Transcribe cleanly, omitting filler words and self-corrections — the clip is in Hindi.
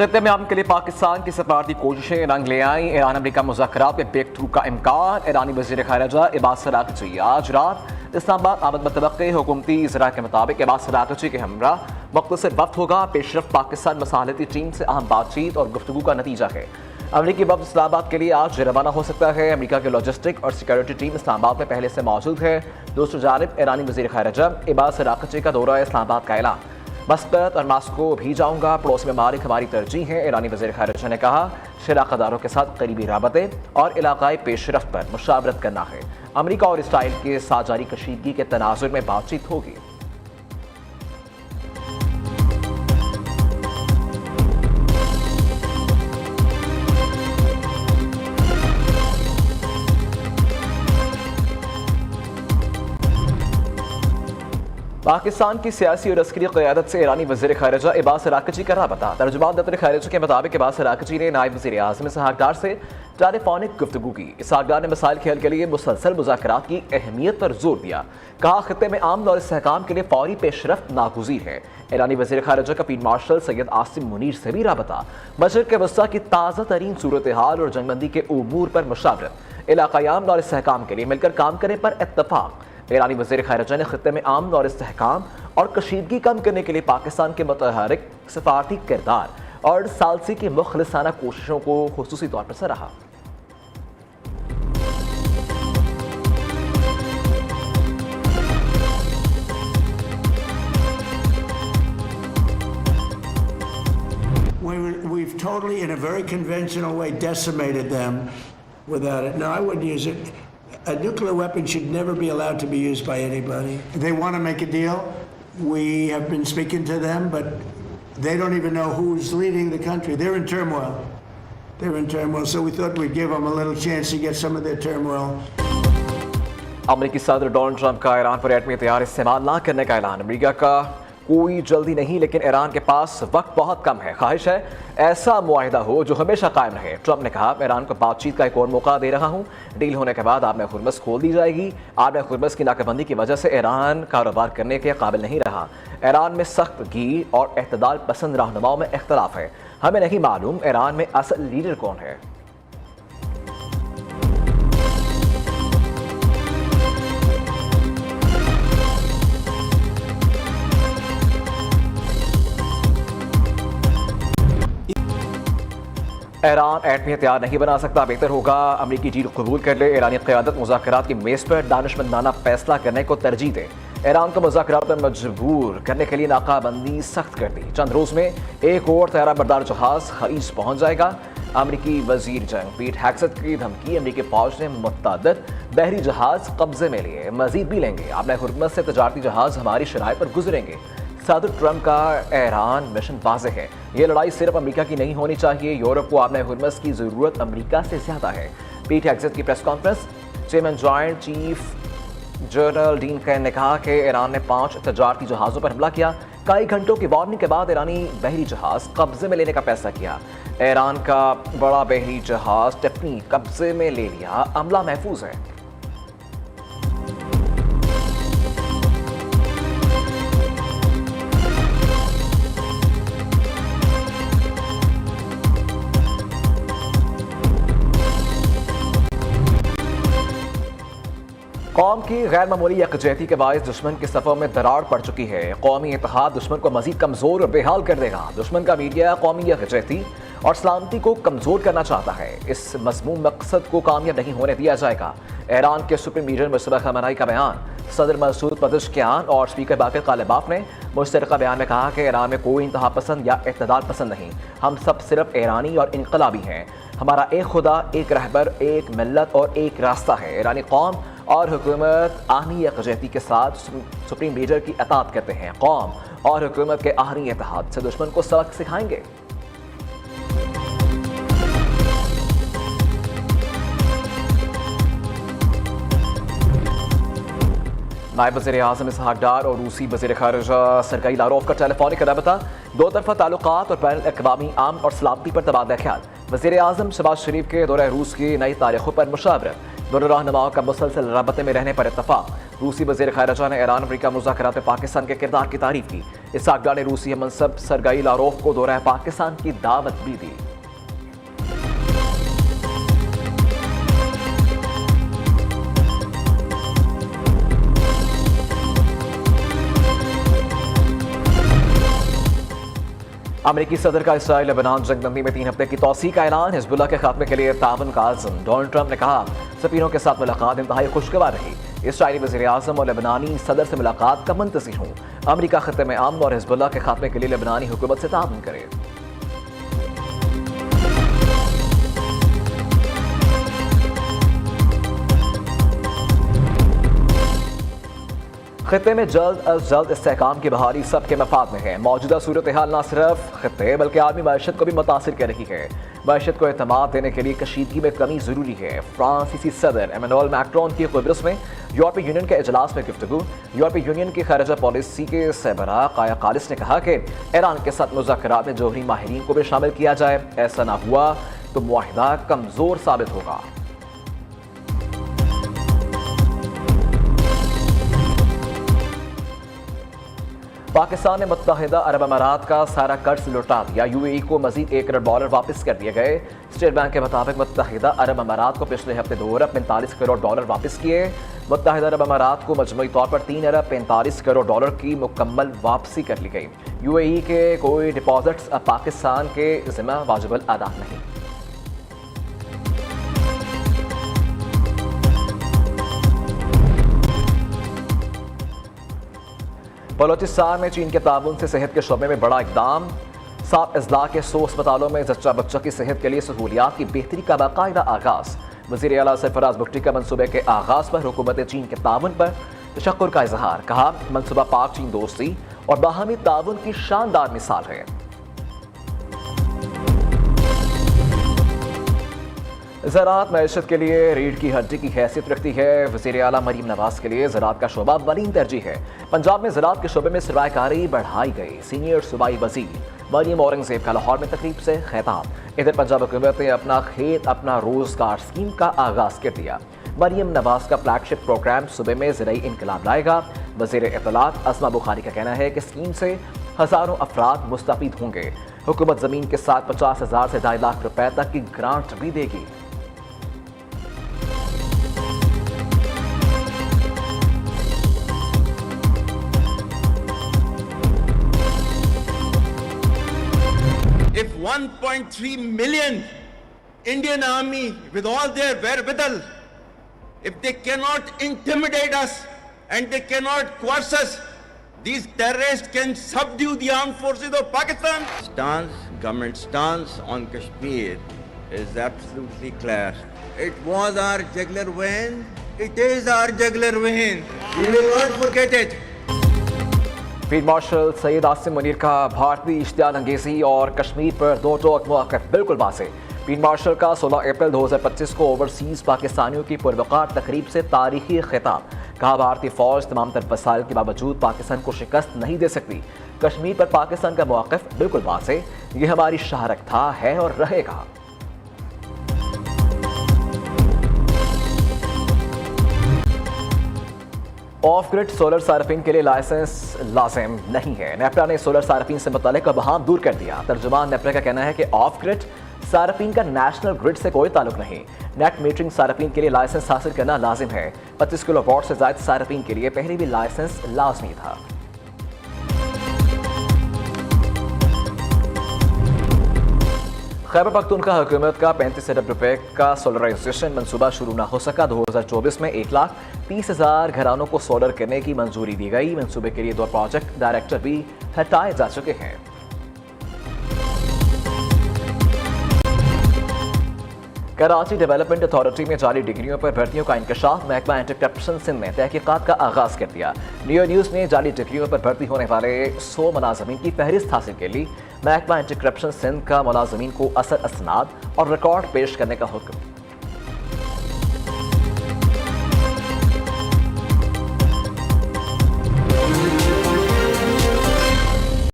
खत्ते में आम के लिए पाकिस्तान की सफारती कोशिशें रंग ले आई। ईरान अमरीका मुज़ाकरात में ब्रेक थ्रू का इम्कान। ईरानी वज़ीर ख़ारिजा अब्बास अराग़ची आज रात इस्लामाबाद आमद मुतवक्की हुकूमती इज़रा के मुताबिक अब्बास अराग़ची के हमरा मुख्तसर वक्त होगा। पेशरफ पाकिस्तान मसालती टीम से अहम बातचीत और गुफ्तगू का नतीजा है। अमरीकी वक्त इस्लामाबाद के लिए आज रवाना हो सकता है। अमरीका की लॉजिस्टिक और सिक्योरिटी टीम इस्लामाबाद में पहले से मौजूद है। दूसरी जानिब ईरानी वज़ीर ख़ारिजा अब्बास अराग़ची का दौरा इस्लामाबाद का ऐलान। मस्कत और मास्को भी जाऊंगा, पड़ोसी ममालिक हमारी तरजीह है। ईरानी वज़ीर ख़ारिजा ने कहा शराकतदारों के साथ करीबी राबते और इलाकाई पेशरफ्त पर मुशावरत करना है। अमरीका और इसराइल के साथ जारी कशीदगी के तनाजुर में बातचीत होगी। पाकिस्तान की सियासी और अस्करी क़यादत से ईरानी वज़ीर ख़ारिजा अब्बास अराग़ची का राबता। तर्जुमान दफ्तर ख़ारिजा के मुताबिक अब्बास अराग़ची ने नायब वज़ीर आज़म इसहाक़ से टेलीफोनिक गुफ्तगू की। इसहाक़ ने मसाइल के हल के लिए मुसलसल मुज़ाकरात की अहमियत पर जोर दिया। कहा खित्ते में आमन और इस्तेहकाम के लिए फौरी पेशरफ्त नागुज़ीर है। ईरानी वज़ीर ख़ारिजा का फील्ड मार्शल सैयद आसिम मुनीर से भी राबता। मशरिक़ वस्ता की ताज़ा तरीन सूरत हाल और जंगबंदी के उमूर पर मुशावरत। इलाक़ाई आमन और इस्तेहकाम के लिए मिलकर काम करने पर इत्तफ़ाक़। ईरानी वज़ीर ख़ारिजा ने खित्ते में आमन और इस्तेहकाम और कशीदगी कम करने के लिए पाकिस्तान के मुतहरिक सफारती किरदार और सालसी की मुखलिसाना कोशिशों को खुसूसी तौर पर सराहा। We've totally, in a very conventional way, decimated them without it. No, I wouldn't use it. A nuclear weapon should never be allowed to be used by anybody. They want to make a deal. We have been speaking to them, but they don't even know who's leading the country. They're in turmoil. They're in turmoil. So we thought we'd give them a little chance to get some of their turmoil. अमेरिकी सदर डोनाल्ड ट्रंप का ईरान पर एटमी हथियार इस्तेमाल न करने का ऐलान। अमेरिका का कोई जल्दी नहीं, लेकिन ईरान के पास वक्त बहुत कम है। ख्वाहिश है ऐसा मुआहिदा हो जो हमेशा कायम रहे। ट्रंप ने कहा ईरान को बातचीत का एक और मौका दे रहा हूँ। डील होने के बाद आबे खुरमस खोल दी जाएगी। आबे खुरमस की नाकाबंदी की वजह से ईरान कारोबार करने के काबिल नहीं रहा। ईरान में सख्त गी और एतदाल पसंद रहनुमाओं में इख्तलाफ है। हमें नहीं मालूम ईरान में असल लीडर कौन है। ईरान एटमी हथियार नहीं बना सकता, बेहतर होगा अमरीकी डील कबूल कर ले। ईरानी क़यादत मुज़ाकरात की मेज़ पर दानिशमंदाना फैसला करने को तरजीह दे। ईरान को मुज़ाकरात पर मजबूर करने के लिए नाकाबंदी सख्त कर दी। चंद रोज़ में एक और तैयारा बरदार जहाज़ खलीज पहुँच जाएगा। अमरीकी वज़ीर जंग पीट हेग्सेथ की धमकी। अमरीकी फ़ौज ने मुतअद्दिद बहरी जहाज़ कब्जे में लिए, मज़ीद भी लेंगे। आबे हुर्मुज़ से तजारती जहाज़ हमारी शराइ पर गुजरेंगे। सदर ट्रंप का ईरान मिशन वाज़ेह है। ये लड़ाई सिर्फ अमेरिका की नहीं होनी चाहिए। यूरोप को आबे हुर्मुज़ की ज़रूरत अमेरिका से ज़्यादा है। पीट हेग्सेथ की press conference. Chairman joint chief general dean can ने कहा कि ईरान ने 5 तजारती जहाज़ों पर हमला किया। कई घंटों की वार्निंग के बाद ईरानी बहरी जहाज़ कब्जे में लेने का फैसला किया। ईरान का बड़ा बहरी जहाज़ टिप्पणी कब्जे में ले लिया। अमला महफूज है। कौम की गैर मामूली यकजहती के बायस दुश्मन की सफ़ों में दरार पड़ चुकी है। कौमी इत्तेहाद दुश्मन को मजीद कमज़ोर और बेहाल कर देगा। दुश्मन का मीडिया कौमी यकजहती और सलामती को कमज़ोर करना चाहता है। इस मज़मूम मकसद को कामयाब नहीं होने दिया जाएगा। ईरान के सुप्रीम लीडर मुस्तफा खamenei का बयान। सदर मसूद पज़ेश्कियान और स्पीकर बाक़िर कालिबाफ ने मुश्तरका बयान में कहा कि ईरान में कोई इंतहा पसंद या इक़्तिदार पसंद नहीं। हम सब सिर्फ ईरानी और इनकलाबी हैं। हमारा एक खुदा, एक रहबर, एक मिल्लत और एक रास्ता है। ईरानी कौम और हुकूमत आहनी यकजहती के साथ सुप्रीम लीडर की अताअत करते हैं। कौम और हुकूमत के आहनी इत्तेहाद से दुश्मन को सबक सिखाएंगे। नायब वज़ीर आज़म इसहाक़ डार और रूसी वज़ीर ख़ारिजा सरगई लारोव का टेलीफोनिक रबता। दो तरफ़ा ताल्लुकात और बैनुल अक़वामी आम और सलामती पर तबादला ख्याल। वज़ीर आज़म शहबाज शरीफ के दौरे रूस की नई तारीखों पर मुशावरत। दोनों रहनुमाओं का मुसलसल रबते में रहने पर इत्तफ़ाक़। रूसी वज़ीर ख़ारिजा ने ईरान अमरीका मुज़ाकरात में पाकिस्तान के किरदार की तारीफ़ की। इसहाक डार ने रूसी मनसब सरगई लारोफ को दौरा पाकिस्तान की दावत भी दी। अमेरिकी सदर का इसराइल लेबनान जंगबंदी में 3 हफ्ते की तौसी का ऐलान। हिजबुल्लाह के खात्मे के लिए तावन का आज़म। डोनाल्ड ट्रंप ने कहा सफीरों के साथ मुलाकात इंतहाई खुशगवार रही। इसराइली वज़ीर आज़म और लेबनानी सदर से मुलाकात का मुंतज़िर हूँ। अमेरिका खत्ते में अमन और हिजबुल्लाह के खात्मे के लिए लेबनानी हुकूमत से तावन करे। खत्ते में जल्द अज जल्द इस्तेहकाम की बहाली सबके मफाद में है। मौजूदा सूरत हाल न सिर्फ खत्ते बल्कि आलमी मईशत को भी मुतासिर कर रही है। मईशत को एतमाद देने के लिए कशीदगी में कमी जरूरी है। फ्रांसीसी सदर एमेनुअल मैक्रोन की क़ुब्रस में यूरोपीय यूनियन के इजलास में गुफ्तगू। यूरोपीय यूनियन की खारजा पॉलिसी के सरबराह काया कालिस ने कहा कि ईरान के साथ मुज़ाकरात में जोहरी माहिरीन को भी शामिल किया जाए। ऐसा ना हुआ तो मुआहिदा कमज़ोर साबित होगा। पाकिस्तान ने मुत्तहिदा अरब अमारात का सारा कर्ज लौटा दिया। यूएई को मजीद $1 करोड़ वापस कर दिए गए। स्टेट बैंक के मुताबिक मुत्तहिदा अरब अमारात को पिछले हफ्ते $2 अरब 45 करोड़ वापस किए। मुत्तहिदा अरब अमारात को मजमूई तौर पर $3 अरब 45 करोड़ की मुकम्मल वापसी कर ली गई। यूएई के कोई डिपॉजिट्स अब पाकिस्तान के जिम्मा वाजिबुल अदा नहीं। बलोचिस्तान में चीन के ताउन से सेहत के शोबे में बड़ा इकदाम। 7 अजला के 100 अस्पतालों में जच्चा बच्चा की सेहत के लिए सहूलियात की बेहतरी का बाकायदा आगाज। वज़ीर आला सरफराज बुगटी का मनसूबे के आगाज पर हुकूमत चीन के ताउन पर तशक्कुर का इजहार। कहा मनसूबा पाक चीन दोस्ती और बाहमी ताउन की शानदार मिसाल है। ज़राअत मईशत के लिए रीढ़ की हड्डी की हैसियत रखती है। वज़ीर आला मरीम नवाज के लिए ज़राअत का शोबा बरीन तरजीह है। पंजाब में ज़राअत के शोबे में सरमायाकारी बढ़ाई गई। सीनियर सूबाई वज़ीर मरीम औरंगज़ेब का लाहौर में तकरीब से खिताब। इधर पंजाब हुकूमत ने अपना खेत अपना रोजगार स्कीम का आगाज कर दिया। मरीम नवाज का फ्लैगशिप प्रोग्राम सूबे में ज़राई इनकलाब लाएगा। वज़ीर इत्तलात अस्मा बुखारी का कहना है कि स्कीम से हज़ारों अफराद मुस्तफ़ीद होंगे। हुकूमत ज़मीन के साथ 50,000 से 2.5 लाख रुपए तक की ग्रांट भी देगी। If 1.3 million Indian army with all their wherewithal, if they cannot intimidate us and they cannot coerce us, these terrorists can subdue the armed forces of Pakistan. Government stance on Kashmir is absolutely clear. It was our jugular vein. It is our jugular vein. We will not forget it. Field marshal Syed Asim Munir का भारतीय इश्तियाल अंगेजी और कश्मीर पर दो टोक मौक़िफ़ बिल्कुल वाज़ेह। फील्ड मार्शल का 16 अप्रैल 2025 को ओवरसीज़ पाकिस्तानियों की पुरवकार तकरीब से तारीखी खिताब। कहा भारतीय फ़ौज तमाम तर वसाइल के बावजूद पाकिस्तान को शिकस्त नहीं दे सकती। कश्मीर पर पाकिस्तान का मौक़िफ़ बिल्कुल वाज़ेह। यह हमारी शहारत था, है और रहेगा। ऑफ ग्रिड सोलर सार्फिन के लिए लाइसेंस लाजिम नहीं है। नेपरा ने सोलर सार्फिन से मुतालिक बहाम दूर कर दिया। तर्जुमान नेपरा का कहना है कि ऑफ ग्रिड सार्फिन का नेशनल ग्रिड से कोई ताल्लुक नहीं। नेट मीटरिंग सार्फिन के लिए लाइसेंस हासिल करना लाजिम है। 25 किलोवाट से ज़ायद सार्फिन के लिए पहले भी लाइसेंस लाजमी था। खैबर पख्तूनख्वा हुकूमत का 35 अरब रुपए का सोलराइजेशन मनसूबा शुरू न हो सका। 2024 में 1,30,000 घरानों को सोलर करने की मंजूरी दी गई। मनसूबे के लिए 2 प्रोजेक्ट डायरेक्टर भी हटाए जा चुके हैं। कराची डेवलपमेंट अथॉरिटी में जारी डिग्रियों पर भर्तियों का इंकशाफ। महकमा एंटी करप्शन सिंध ने तहकीकात का आगाज कर दिया। न्यू न्यूज़ ने जारी डिग्रियों पर भर्ती होने वाले 100 मुलाजमीन की फहरिस्त हासिल कर ली। महकमा एंटी करप्शन सिंध का मुलाजमीन को असल असनाद और रिकॉर्ड पेश करने का हुक्म।